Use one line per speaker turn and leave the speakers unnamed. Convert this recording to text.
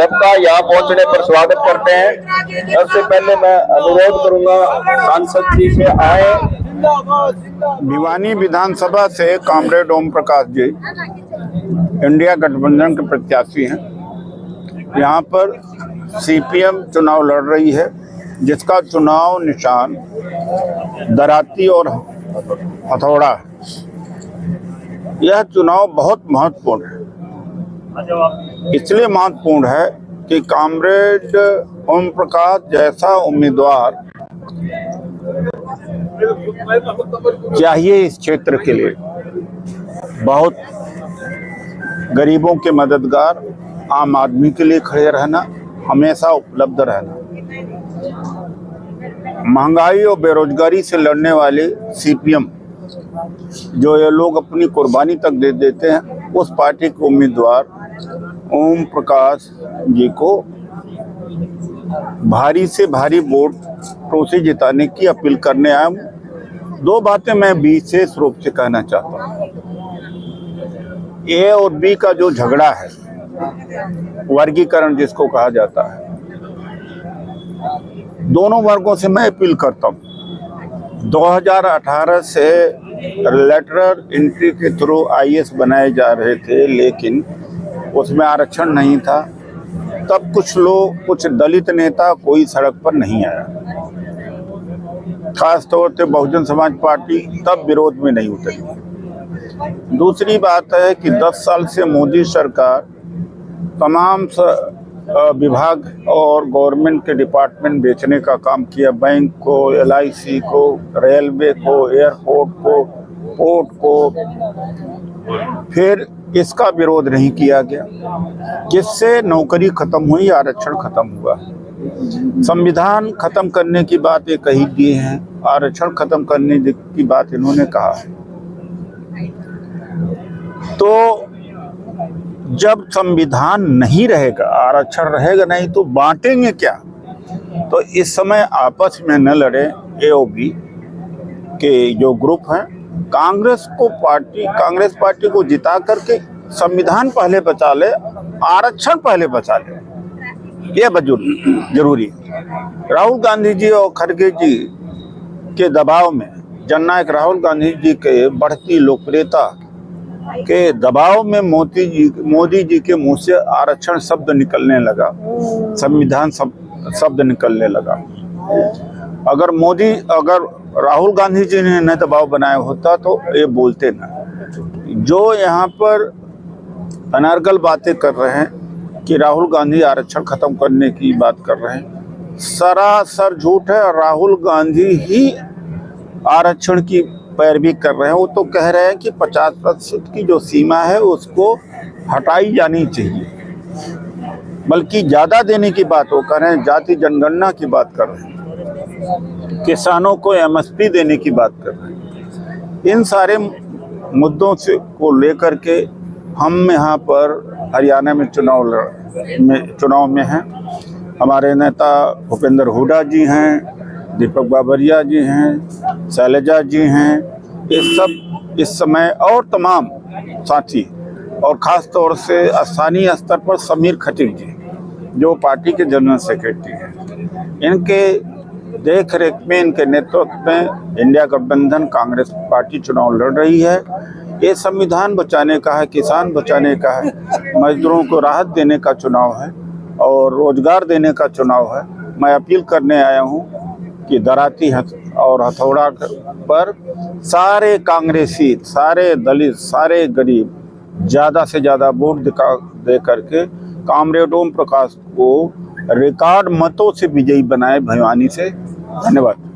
सबका यहाँ पहुंचने पर स्वागत करते हैं। सबसे पहले मैं अनुरोध करूंगा सांसद जी से आए।
भिवानी विधानसभा से कॉमरेड ओम प्रकाश जी इंडिया गठबंधन के प्रत्याशी हैं। यहाँ पर सीपीएम चुनाव लड़ रही है, जिसका चुनाव निशान दराती और हथौड़ा है। यह चुनाव बहुत महत्वपूर्ण है। इसलिए महत्वपूर्ण है कि कॉमरेड ओम प्रकाश जैसा उम्मीदवार चाहिए इस क्षेत्र के लिए। बहुत गरीबों के मददगार, आम आदमी के लिए खड़े रहना, हमेशा उपलब्ध रहना। महंगाई और बेरोजगारी से लड़ने वाले सीपीएम, जो ये लोग अपनी कुर्बानी तक दे देते हैं, उस पार्टी के उम्मीदवार ओम प्रकाश जी को भारी से भारी वोटों से जिताने की अपील करने आया हूँ। दो बातें मैं विशेष रूप से कहना चाहता हूँ। ए और बी का जो झगड़ा है, वर्गीकरण जिसको कहा जाता है, दोनों वर्गों से मैं अपील करता हूँ। 2018 से लेटरल एंट्री के थ्रू आईएएस बनाए जा रहे थे, लेकिन उसमें आरक्षण नहीं था। तब कुछ लोग, कुछ दलित नेता कोई सड़क पर नहीं आया। खास तौर से बहुजन समाज पार्टी तब विरोध में नहीं उतरी। दूसरी बात है कि 10 साल से मोदी सरकार तमाम विभाग और गवर्नमेंट के डिपार्टमेंट बेचने का काम किया। बैंक को, एलआईसी को, रेलवे को, एयरपोर्ट को, पोर्ट को। फिर इसका विरोध नहीं किया गया, जिससे नौकरी खत्म हुई, आरक्षण खत्म हुआ। संविधान खत्म करने की बात ये कही दी है, आरक्षण खत्म करने की बात इन्होंने कहा है। तो जब संविधान नहीं रहेगा, आरक्षण रहेगा नहीं, तो बांटेंगे क्या? तो इस समय आपस में न लड़े ए और बी के जो ग्रुप हैं। कांग्रेस पार्टी को जिता करके संविधान पहले बचा ले, आरक्षण पहले बचा ले, यह जरूरी है। राहुल गांधी जी और खड़गे जी के दबाव में, जननायक राहुल गांधी जी के बढ़ती लोकप्रियता के दबाव में मोदी जी के मुंह से आरक्षण शब्द निकलने लगा, संविधान शब्द निकलने लगा। अगर राहुल गांधी जी ने न दबाव बनाया होता तो ये बोलते ना। जो यहाँ पर अनर्गल बातें कर रहे हैं कि राहुल गांधी आरक्षण खत्म करने की बात कर रहे हैं, सरासर झूठ है। राहुल गांधी ही आरक्षण की पैरवी कर रहे हैं। वो तो कह रहे हैं कि 50% की जो सीमा है उसको हटाई जानी चाहिए, बल्कि ज़्यादा देने की बात वो कर रहे हैं। जाति जनगणना की बात कर रहे हैं, किसानों को एमएसपी देने की बात कर रहे हैं। इन सारे मुद्दों से को लेकर के हम यहाँ पर हरियाणा में चुनाव में हैं। हमारे नेता भूपेंद्र हुड्डा जी हैं, दीपक बाबरिया जी हैं, शैलजा जी हैं, ये सब इस समय, और तमाम साथी, और ख़ास तौर से स्थानीय स्तर पर समीर खटीक जी, जो पार्टी के जनरल सेक्रेटरी हैं। इनके देख रेख में, इनके नेतृत्व में इंडिया गठबंधन कांग्रेस पार्टी चुनाव लड़ रही है। ये संविधान बचाने का है, किसान बचाने का है, मजदूरों को राहत देने का चुनाव है और रोजगार देने का चुनाव है। मैं अपील करने आया हूँ कि दराती और हथौड़ा पर सारे कांग्रेसी, सारे दलित, सारे गरीब ज़्यादा से ज़्यादा वोट दे करके कॉमरेड ओम प्रकाश को रिकॉर्ड मतों से विजयी बनाए भिवानी से। धन्यवाद।